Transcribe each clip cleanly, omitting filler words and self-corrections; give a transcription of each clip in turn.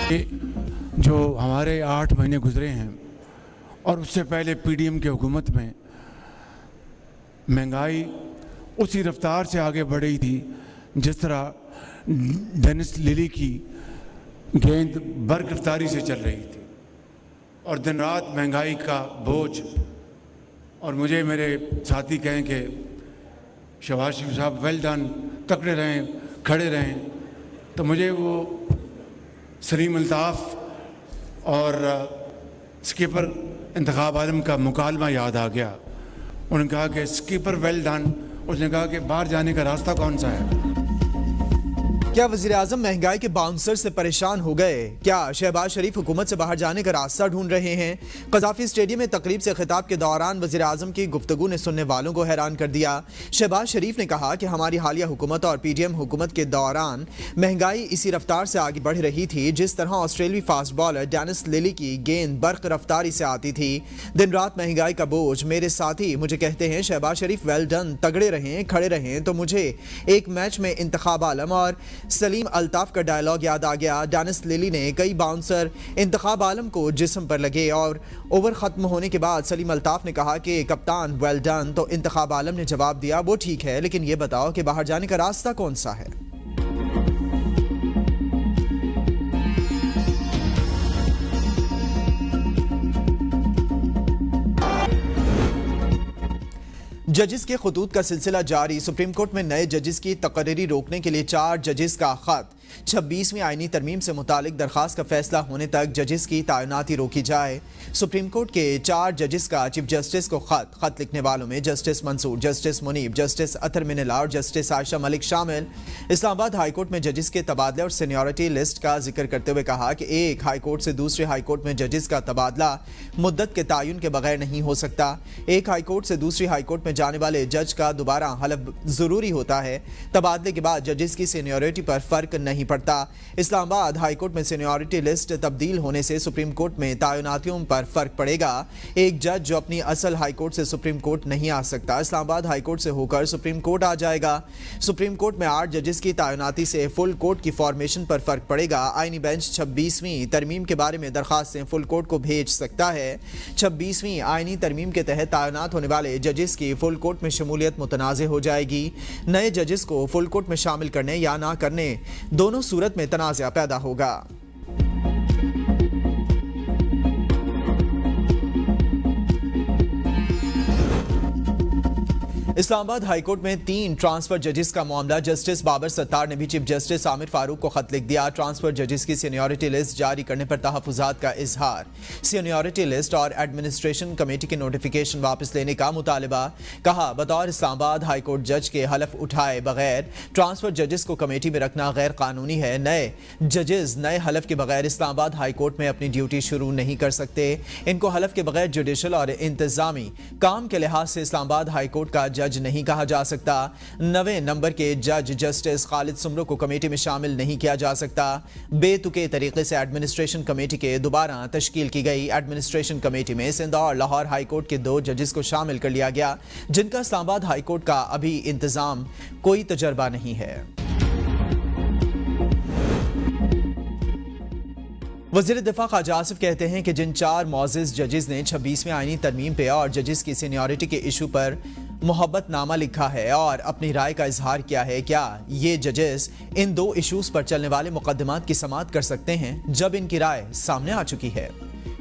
جو ہمارے 8 مہینے گزرے ہیں اور اس سے پہلے پی ڈی ایم کی حکومت میں مہنگائی اسی رفتار سے آگے بڑھ رہی تھی جس طرح ڈینس للی کی گیند برق رفتاری سے چل رہی تھی، اور دن رات مہنگائی کا بوجھ. اور مجھے میرے ساتھی کہیں کہ شہباز شریف صاحب ویل ڈن، تکڑے رہیں، کھڑے رہیں، تو مجھے وہ سلیم الطاف اور اسکیپر انتخاب عالم کا مکالمہ یاد آ گیا. انہوں نے کہا کہ اسکیپر ویل ڈن، اس نے کہا کہ باہر جانے کا راستہ کون سا ہے؟ کیا وزیراعظم مہنگائی کے باؤنسر سے پریشان ہو گئے؟ کیا شہباز شریف حکومت سے باہر جانے کا راستہ ڈھونڈ رہے ہیں؟ قذافی اسٹیڈیم میں تقریب سے خطاب کے دوران وزیراعظم کی گفتگو نے سننے والوں کو حیران کر دیا. شہباز شریف نے کہا کہ ہماری حالیہ حکومت اور پی ڈی ایم حکومت کے دوران مہنگائی اسی رفتار سے آگے بڑھ رہی تھی جس طرح آسٹریلوی فاسٹ بالر ڈینس للی کی گیند برق رفتاری سے آتی تھی. دن رات مہنگائی کا بوجھ. میرے ساتھی مجھے کہتے ہیں شہباز شریف ویل ڈن، تگڑے رہیں، کھڑے رہیں، تو مجھے ایک میچ میں انتخاب عالم اور سلیم الطاف کا ڈائلاگ یاد آ گیا. ڈینس للی نے کئی باؤنسر انتخاب عالم کو جسم پر لگے اور اوور ختم ہونے کے بعد سلیم الطاف نے کہا کہ کپتان ویل ڈن، تو انتخاب عالم نے جواب دیا وہ ٹھیک ہے لیکن یہ بتاؤ کہ باہر جانے کا راستہ کون سا ہے؟ ججز کے خطوط کا سلسلہ جاری. سپریم کورٹ میں نئے ججز کی تقرری روکنے کے لیے 4 ججز کا خط. 26ویں آئینی ترمیم سے متعلق درخواست کا فیصلہ ہونے تک ججز کی تعیناتی روکی جائے. سپریم کورٹ کے 4 ججز کا چیف جسٹس کو خط لکھنے والوں میں جسٹس منصور، جسٹس منیب، جسٹس اطہر منیلا اور جسٹس عائشہ ملک شامل. اسلام آباد ہائی کورٹ میں ججز کے تبادلے اور سینیورٹی لسٹ کا ذکر کرتے ہوئے کہا کہ ایک ہائی کورٹ سے دوسرے ہائی کورٹ میں ججز کا تبادلہ مدت کے تعین کے بغیر نہیں ہو سکتا. ایک ہائی کورٹ سے دوسری ہائی کورٹ میں جانے والے جج کا دوبارہ حلف ضروری ہوتا ہے. تبادلے کے بعد ججز کی سینیورٹی پر فرق نہیں پڑتا. اسلام آباد ہائی کورٹ میں سینیورٹی لسٹ تبدیل ہونے سے سپریم کورٹ میں تعیناتیوں پر فرق پڑے گا. ایک جج جو اپنی اصل ہائی کورٹ سے سپریم کورٹ نہیں آ سکتا، اسلام آباد ہائی کورٹ سے ہو کر سپریم کورٹ آ جائے گا. سپریم کورٹ میں 8 ججز کی تعیناتی سے فل کورٹ کی فارمیشن پر فرق پڑے گا. آئینی بینچ 26ویں ترمیم کے بارے میں درخواستیں فل کورٹ کو بھیج سکتا ہے. 26ویں آئینی ترمیم کے تحت تعینات ہونے والے ججز کی فل کورٹ میں شمولیت متنازع ہو جائے گی. نئے ججز کو فل کورٹ میں شامل کرنے یا نہ کرنے دونوں صورت میں تنازع پیدا ہوگا. اسلام آباد ہائی کورٹ میں 3 ٹرانسفر ججز کا معاملہ. جسٹس بابر ستار نے بھی چیف جسٹس عامر فاروق کو خط لکھ دیا. ٹرانسفر ججز کی سینیورٹی لسٹ جاری کرنے پر تحفظات کا اظہار. سینیورٹی لسٹ اور ایڈمنسٹریشن کمیٹی کی نوٹیفیکیشن واپس لینے کا مطالبہ. کہا بطور اسلام آباد ہائی کورٹ جج کے حلف اٹھائے بغیر ٹرانسفر ججز کو کمیٹی میں رکھنا غیر قانونی ہے. نئے ججز نئے حلف کے بغیر اسلام آباد ہائی کورٹ میں اپنی ڈیوٹی شروع نہیں کر سکتے. ان کو حلف کے بغیر جوڈیشل اور انتظامی کام کے لحاظ سے اسلام آباد ہائی کورٹ کا جج نہیں کہا جا سکتا. 9 نمبر کے جج جسٹس خالد سمرو کو کمیٹی میں شامل نہیں کیا جا سکتا. بے تکے طریقے سے ایڈمنسٹریشن کمیٹی کے دوبارہ تشکیل کی گئی. ایڈمنسٹریشن کمیٹی میں سندھ اور لاہور ہائی کورٹ کے 2 ججز کو شامل کر لیا گیا جن کا اسلام آباد ہائی کورٹ کا ابھی انتظام کوئی تجربہ نہیں ہے. وزیر دفاع خواجہ آصف کہتے ہیں کہ جن 4 معزز ججز نے 26ویں آئینی ترمیم پہ اور ججز کی سینیورٹی کے ایشو پر محبت نامہ لکھا ہے اور اپنی رائے کا اظہار کیا ہے، کیا یہ ججز ان 2 ایشوز پر چلنے والے مقدمات کی سماعت کر سکتے ہیں جب ان کی رائے سامنے آ چکی ہے؟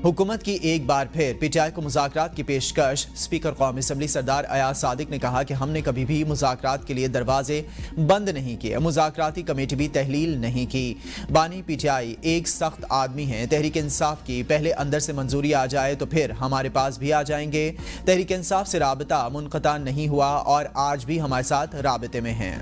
حکومت کی ایک بار پھر پی ٹی آئی کو مذاکرات کی پیشکش. اسپیکر قومی اسمبلی سردار ایاز صادق نے کہا کہ ہم نے کبھی بھی مذاکرات کے لیے دروازے بند نہیں کیے، مذاکراتی کمیٹی بھی تحلیل نہیں کی. بانی پی ٹی آئی ایک سخت آدمی ہیں. تحریک انصاف کی پہلے اندر سے منظوری آ جائے تو پھر ہمارے پاس بھی آ جائیں گے. تحریک انصاف سے رابطہ منقطع نہیں ہوا اور آج بھی ہمارے ساتھ رابطے میں ہیں.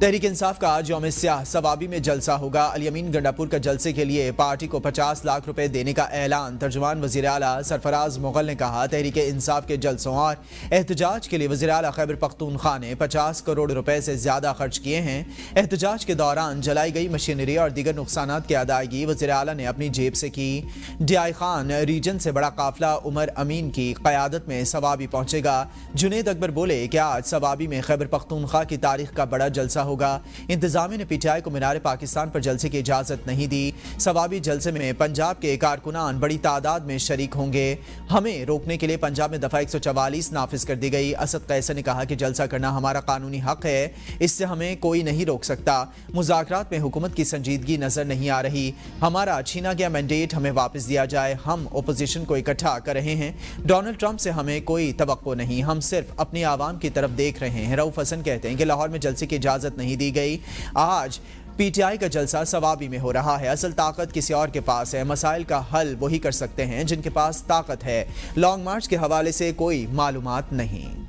تحریک انصاف کا آج یوم سیاہ ثوابی میں جلسہ ہوگا. الیمین گنڈاپور کا جلسے کے لیے پارٹی کو 50 لاکھ روپے دینے کا اعلان. ترجمان وزیر اعلیٰ سرفراز مغل نے کہا تحریک انصاف کے جلسوں اور احتجاج کے لیے وزیر اعلیٰ خیبر پختونخوا نے 50 کروڑ روپے سے زیادہ خرچ کیے ہیں. احتجاج کے دوران جلائی گئی مشینری اور دیگر نقصانات کی ادائیگی وزیر اعلیٰ نے اپنی جیب سے کی. ڈی آئی خان ریجن سے بڑا قافلہ عمر امین کی قیادت میں ثوابی پہنچے گا. جنید اکبر بولے کہ آج ثوابی میں خیبر پختونخوا کی تاریخ کا بڑا جلسہ ہوگا۔ انتظامیہ نے PTI کو مینار پاکستان پر جلسے کی اجازت نہیں دی۔ ثوابی جلسے میں پنجاب کے کارکنان بڑی تعداد میں شریک ہوں گے۔ ہمیں روکنے کے لیے پنجاب میں دفعہ 144 نافذ کر دی گئی۔ اسد قیصر نے کہا کہ جلسہ کرنا ہمارا قانونی حق ہے، اس سے ہمیں کوئی نہیں روک سکتا۔ مذاکرات میں حکومت کی سنجیدگی نظر نہیں آ رہی۔ ہمارا چھینا گیا مینڈیٹ ہمیں واپس دیا جائے۔ ہم اپوزیشن کو اکٹھا کر رہے ہیں۔ ڈونلڈ ٹرمپ سے ہمیں کوئی توقع نہیں، ہم صرف اپنی عوام کی طرف دیکھ رہے ہیں۔ رؤف حسن کہتے ہیں کہ لاہور میں جلسے کی اجازت نہیں دی گئی۔ آج PTI کا جلسہ ثوابی میں ہو رہا ہے۔ اصل طاقت کسی اور کے پاس ہے۔ مسائل کا حل وہی کر سکتے ہیں جن کے پاس طاقت ہے۔ لانگ مارچ کے حوالے سے کوئی معلومات نہیں۔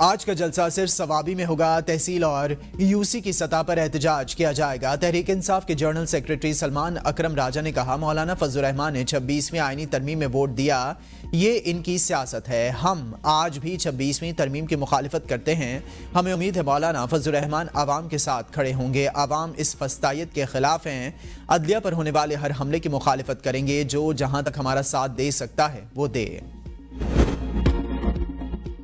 آج کا جلسہ صرف ثوابی میں ہوگا۔ تحصیل اور UC کی سطح پر احتجاج کیا جائے گا۔ تحریک انصاف کے جنرل سیکریٹری سلمان اکرم راجہ نے کہا مولانا فضل الرحمان نے 26ویں آئینی ترمیم میں ووٹ دیا، یہ ان کی سیاست ہے۔ ہم آج بھی 26ویں ترمیم کی مخالفت کرتے ہیں۔ ہمیں امید ہے مولانا فضل الرحمان عوام کے ساتھ کھڑے ہوں گے۔ عوام اس فسطائیت کے خلاف ہیں، عدلیہ پر ہونے والے ہر حملے کی مخالفت کریں گے۔ جو جہاں تک ہمارا ساتھ دے سکتا ہے وہ دے۔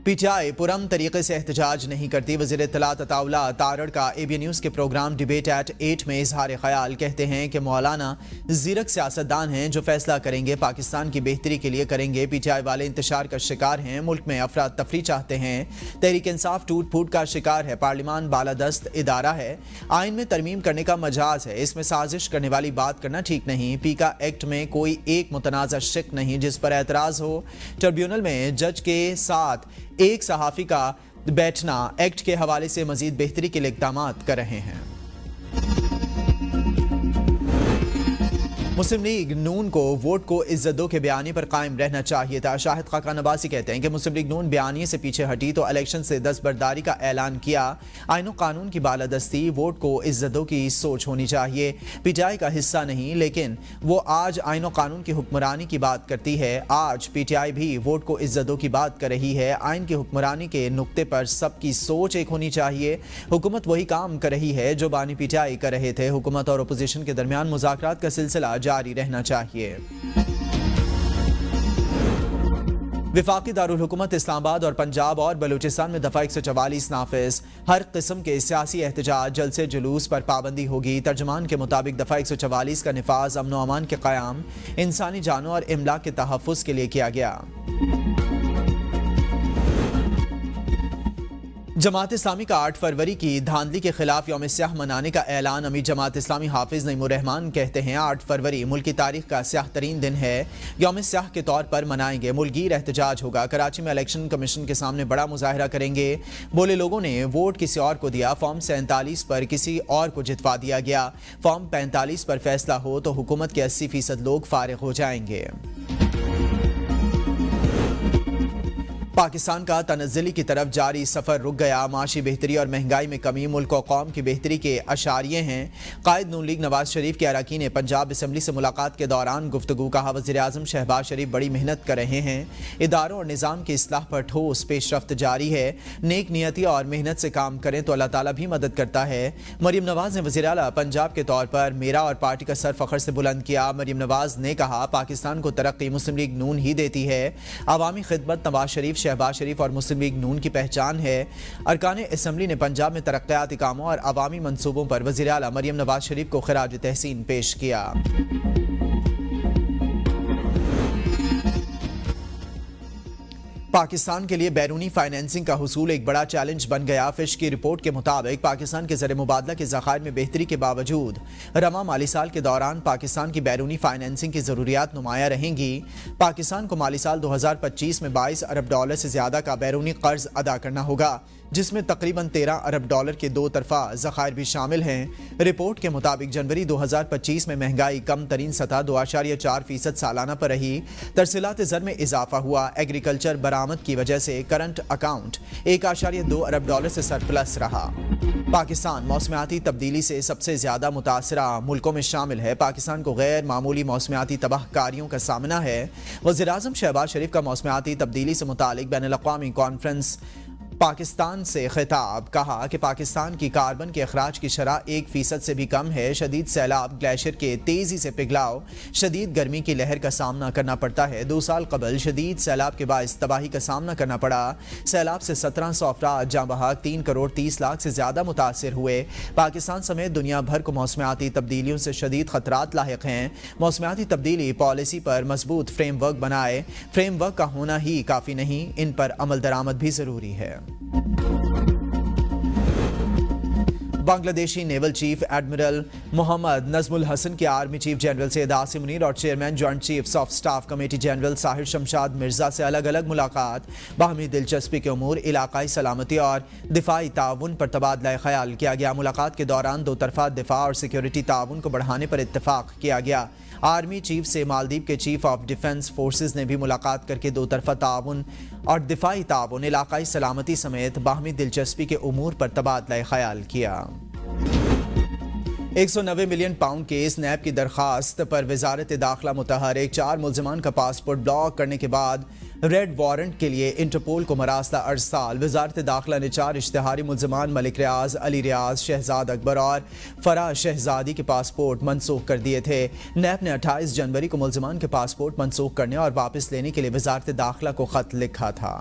PTI پرام طریقے سے احتجاج نہیں کرتی۔ وزیر اطلاعات عطا اللہ تارڑ کا ABN نیوز کے پروگرام ڈیبیٹ ایٹ 8 میں اظہار خیال، کہتے ہیں کہ مولانا زیرک سیاستدان ہیں جو فیصلہ کریں گے پاکستان کی بہتری کے لیے کریں گے۔ PTI والے انتشار کا شکار ہیں، ملک میں افراتفری چاہتے ہیں۔ تحریک انصاف ٹوٹ پھوٹ کا شکار ہے۔ پارلیمان بالادست ادارہ ہے، آئین میں ترمیم کرنے کا مجاز ہے، اس میں سازش کرنے والی بات کرنا ٹھیک نہیں۔ پیکا ایکٹ میں کوئی ایک متنازع شق نہیں جس پر اعتراض ہو۔ ٹریبیونل میں جج کے ساتھ ایک صحافی کا بیٹھنا ایکٹ کے حوالے سے مزید بہتری کے لیے اقدامات کر رہے ہیں۔ مسلم لیگ نون کو ووٹ کو عزت دو کے بیانیے پر قائم رہنا چاہیے تھا۔ شاہد خاقان عباسی کہتے ہیں کہ مسلم لیگ نون بیانیے سے پیچھے ہٹی تو الیکشن سے دستبرداری کا اعلان کیا۔ آئین و قانون کی بالادستی، ووٹ کو عزت دو کی سوچ ہونی چاہیے۔ PTI کا حصہ نہیں، لیکن وہ آج آئین و قانون کی حکمرانی کی بات کرتی ہے۔ آج PTI بھی ووٹ کو عزت دو کی بات کر رہی ہے۔ آئین کی حکمرانی کے نقطے پر سب کی سوچ ایک ہونی چاہیے۔ حکومت وہی کام کر رہی ہے جو بانی PTI کر رہے تھے۔ حکومت اور اپوزیشن کے درمیان مذاکرات کا سلسلہ جاری رہنا چاہیے۔ وفاقی دارالحکومت اسلام آباد اور پنجاب اور بلوچستان میں دفعہ 144 نافذ۔ ہر قسم کے سیاسی احتجاج، جلسے، جلوس پر پابندی ہوگی۔ ترجمان کے مطابق دفعہ 144 کا نفاذ امن و امان کے قیام، انسانی جانوں اور املاک کے تحفظ کے لیے کیا گیا۔ جماعت اسلامی کا 8 فروری کی دھاندلی کے خلاف یوم سیاہ منانے کا اعلان۔ امیر جماعت اسلامی حافظ نعیم الرحمان کہتے ہیں 8 فروری ملک کی تاریخ کا سیاہ ترین دن ہے، یوم سیاہ کے طور پر منائیں گے۔ ملک گیر احتجاج ہوگا، کراچی میں الیکشن کمیشن کے سامنے بڑا مظاہرہ کریں گے۔ بولے لوگوں نے ووٹ کسی اور کو دیا، فارم 47 پر کسی اور کو جتوا دیا گیا۔ فارم 45 پر فیصلہ ہو تو حکومت کے 80% لوگ فارغ ہو جائیں گے۔ پاکستان کا تنزلی کی طرف جاری سفر رک گیا۔ معاشی بہتری اور مہنگائی میں کمی ملک و قوم کی بہتری کے اشاریے ہیں۔ قائد نون لیگ نواز شریف کے اراکین نے پنجاب اسمبلی سے ملاقات کے دوران گفتگو، کہا وزیر اعظم شہباز شریف بڑی محنت کر رہے ہیں، اداروں اور نظام کی اصلاح پر ٹھوس پیش رفت جاری ہے، نیک نیتی اور محنت سے کام کریں تو اللہ تعالیٰ بھی مدد کرتا ہے۔ مریم نواز نے وزیر اعلیٰ پنجاب کے طور پر میرا اور پارٹی کا سر فخر سے بلند کیا۔ مریم نواز نے کہا پاکستان کو ترقی مسلم لیگ نون ہی دیتی ہے، عوامی خدمت نواز شریف، شہباز شریف اور مسلم لیگ نون کی پہچان ہے۔ ارکان اسمبلی نے پنجاب میں ترقیاتی کاموں اور عوامی منصوبوں پر وزیر اعلیٰ مریم نواز شریف کو خراج تحسین پیش کیا۔ پاکستان کے لیے بیرونی فائنینسنگ کا حصول ایک بڑا چیلنج بن گیا۔ فش کی رپورٹ کے مطابق پاکستان کے زر مبادلہ کے ذخائر میں بہتری کے باوجود رواں مالی سال کے دوران پاکستان کی بیرونی فائنینسنگ کی ضروریات نمایاں رہیں گی۔ پاکستان کو مالی سال 2025 میں 22 ارب ڈالر سے زیادہ کا بیرونی قرض ادا کرنا ہوگا، جس میں تقریباً 13 ارب ڈالر کے دو طرفہ ذخائر بھی شامل ہیں۔ رپورٹ کے مطابق جنوری 2025 میں مہنگائی کم ترین سطح 2.4% سالانہ پر رہی۔ ترسیلات زر میں اضافہ ہوا۔ ایگریکلچر برآمد کی وجہ سے کرنٹ اکاؤنٹ 1.2 ارب ڈالر سے سرپلس رہا۔ پاکستان موسمیاتی تبدیلی سے سب سے زیادہ متاثرہ ملکوں میں شامل ہے۔ پاکستان کو غیر معمولی موسمیاتی تباہ کاریوں کا سامنا ہے۔ وزیر اعظم شہباز شریف کا موسمیاتی تبدیلی سے متعلق بین الاقوامی کانفرنس پاکستان سے خطاب، کہا کہ پاکستان کی کاربن کے اخراج کی شرح 1% سے بھی کم ہے۔ شدید سیلاب، گلیشیئر کے تیزی سے پگھلاؤ، شدید گرمی کی لہر کا سامنا کرنا پڑتا ہے۔ 2 سال قبل شدید سیلاب کے باعث تباہی کا سامنا کرنا پڑا۔ سیلاب سے 1700 افراد جاں بحق، 3 کروڑ 30 لاکھ سے زیادہ متاثر ہوئے۔ پاکستان سمیت دنیا بھر کو موسمیاتی تبدیلیوں سے شدید خطرات لاحق ہیں۔ موسمیاتی تبدیلی پالیسی پر مضبوط فریم ورک بنائے۔ فریم ورک کا ہونا ہی کافی نہیں، ان پر عمل درآمد بھی ضروری ہے۔ بنگلہ دیشی نیول چیف ایڈمرل محمد نظم الحسن کی army chief general Syed Asim Munir اور chairman joint chiefs of staff committee general Sahir Shamshad Mirza سے الگ الگ ملاقات، باہمی دلچسپی کے امور، علاقائی سلامتی اور دفاعی تعاون پر تبادلہ خیال کیا گیا۔ ملاقات کے دوران دو طرفہ دفاع اور سیکیورٹی تعاون کو بڑھانے پر اتفاق کیا گیا۔ آرمی چیف سے مالدیپ کے چیف آف ڈیفنس فورسز نے بھی ملاقات کر کے دو طرفہ تعاون اور دفاعی تعاون، علاقائی سلامتی سمیت باہمی دلچسپی کے امور پر تبادلہ خیال کیا۔ 190 ملین پاؤنڈ کے نیب کی درخواست پر وزارت داخلہ متحرک، 4 ملزمان کا پاسپورٹ بلاک کرنے کے بعد ریڈ وارنٹ کے لیے انٹرپول کو مراسلہ ارسال۔ وزارت داخلہ نے 4 اشتہاری ملزمان ملک ریاض، علی ریاض، شہزاد اکبر اور فرح شہزادی کے پاسپورٹ منسوخ کر دیے تھے۔ نیب نے 28 جنوری کو ملزمان کے پاسپورٹ منسوخ کرنے اور واپس لینے کے لیے وزارت داخلہ کو خط لکھا تھا۔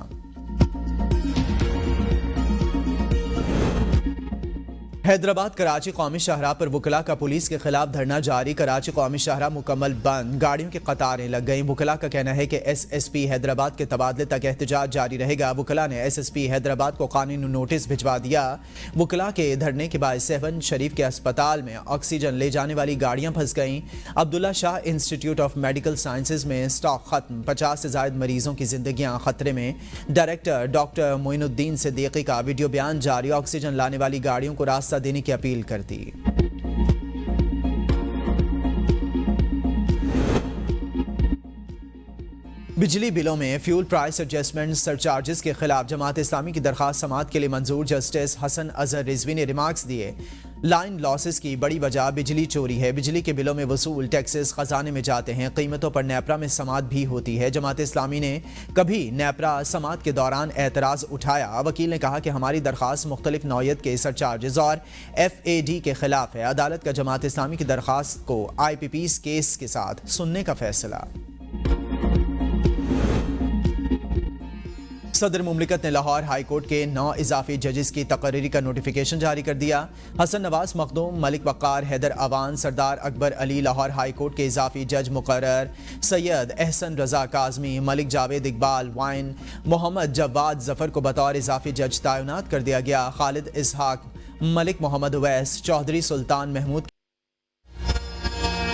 حیدرآباد کراچی قومی شاہراہ پر وکلاء کا پولیس کے خلاف دھرنا جاری۔ کراچی قومی شاہراہ مکمل بند، گاڑیوں کی قطاریں لگ گئیں۔ وکلاء کا کہنا ہے کہ ایس ایس پی حیدرآباد کے تبادلے تک احتجاج جاری رہے گا۔ وکلاء نے ایس ایس پی حیدرآباد کو قانونی نوٹس بھجوا دیا۔ وکلاء کے دھرنے کے باعث سیون شریف کے اسپتال میں آکسیجن لے جانے والی گاڑیاں پھنس گئیں۔ عبداللہ شاہ انسٹیٹیوٹ آف میڈیکل سائنسز میں سٹاک ختم، 50 سے زائد مریضوں کی زندگیاں خطرے میں۔ ڈائریکٹر ڈاکٹر معین الدین صدیقی کا ویڈیو بیان جاری، آکسیجن لانے والی گاڑیوں کو راستہ دینے کی اپیل کر دی۔ بجلی بلوں میں فیول پرائس ایڈجسٹمنٹ سرچارجز کے خلاف جماعت اسلامی کی درخواست سماعت کے لیے منظور۔ جسٹس حسن اظہر رضوی نے ریمارکس دیے، لائن لاسز کی بڑی وجہ بجلی چوری ہے۔ بجلی کے بلوں میں وصول ٹیکسز خزانے میں جاتے ہیں، قیمتوں پر نیپرا میں سماعت بھی ہوتی ہے۔ جماعت اسلامی نے کبھی نیپرا سماعت کے دوران اعتراض اٹھایا۔ وکیل نے کہا کہ ہماری درخواست مختلف نوعیت کے سرچارجز اور ایف اے ڈی کے خلاف ہے۔ عدالت کا جماعت اسلامی کی درخواست کو آئی پی پیز کیس کے ساتھ سننے کا فیصلہ۔ صدر مملکت نے لاہور ہائی کورٹ کے 9 اضافی ججز کی تقرری کا نوٹیفیکیشن جاری کر دیا۔ حسن نواز مخدوم، ملک وقار، حیدر اوان، سردار اکبر علی لاہور ہائی کورٹ کے اضافی جج مقرر، سید احسن رضا کاظمی، ملک جاوید اقبال وائن، محمد جواد ظفر کو بطور اضافی جج تعینات کر دیا گیا۔ خالد اسحاق، ملک محمد اویس، چودھری سلطان محمود